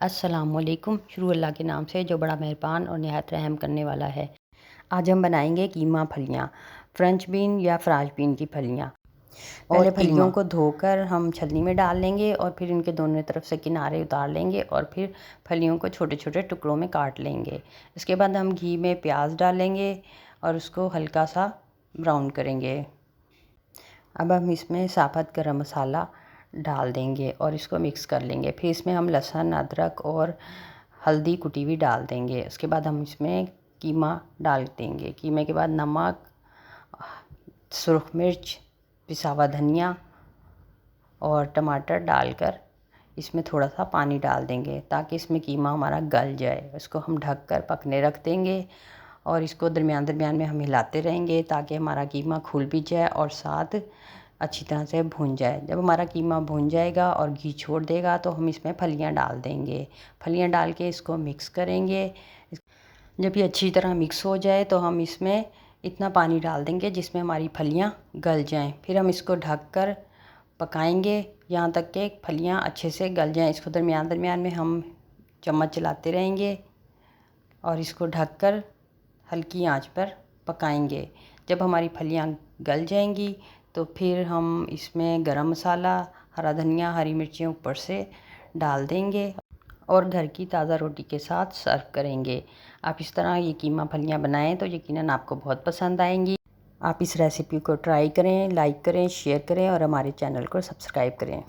अस्सलामुअलैकुम। शुरू अल्लाह के नाम से जो बड़ा मेहरबान और निहायत रहम करने वाला है। आज हम बनाएंगे कीमा फलियाँ, फ्रेंच बीन या फ्रांच बीन की फलियाँ। पहले फलियों को धोकर हम छलनी में डाल लेंगे और फिर इनके दोनों तरफ से किनारे उतार लेंगे और फिर फलियों को छोटे छोटे टुकड़ों में काट लेंगे। इसके बाद हम घी में प्याज डालेंगे और उसको हल्का सा ब्राउन करेंगे। अब हम इसमें साबुत गरम मसाला डाल देंगे और इसको मिक्स कर लेंगे। फिर इसमें हम लहसुन, अदरक और हल्दी कुटी हुई डाल देंगे। उसके बाद हम इसमें कीमा डाल देंगे। कीमे के बाद नमक, सुरख मिर्च, पिसा हुआ धनिया और टमाटर डालकर इसमें थोड़ा सा पानी डाल देंगे ताकि इसमें कीमा हमारा गल जाए। इसको हम ढक कर पकने रख देंगे और इसको दरमियान दरमियान में हम हिलाते रहेंगे ताकि हमारा कीमा खुल भी जाए और साथ अच्छी तरह से भून जाए। जब हमारा कीमा भून जाएगा और घी छोड़ देगा तो हम इसमें फलियां डाल देंगे। फलियां डाल के इसको मिक्स करेंगे। जब ये अच्छी तरह मिक्स हो जाए तो हम इसमें इतना पानी डाल देंगे जिसमें हमारी फलियां गल जाएं। फिर हम इसको ढक कर पकाएंगे यहाँ तक कि फलियां अच्छे से गल जाएं। इसको दरमियान दरमियान में हम चम्मच चलाते रहेंगे और इसको ढककर हल्की आंच पर पकाएंगे। जब हमारी फलियां गल जाएंगी तो फिर हम इसमें गरम मसाला, हरा धनिया, हरी मिर्चें ऊपर से डाल देंगे और घर की ताज़ा रोटी के साथ सर्व करेंगे। आप इस तरह ये कीमा फलियां बनाएं तो यकीनन आपको बहुत पसंद आएंगी। आप इस रेसिपी को ट्राई करें, लाइक करें, शेयर करें और हमारे चैनल को सब्सक्राइब करें।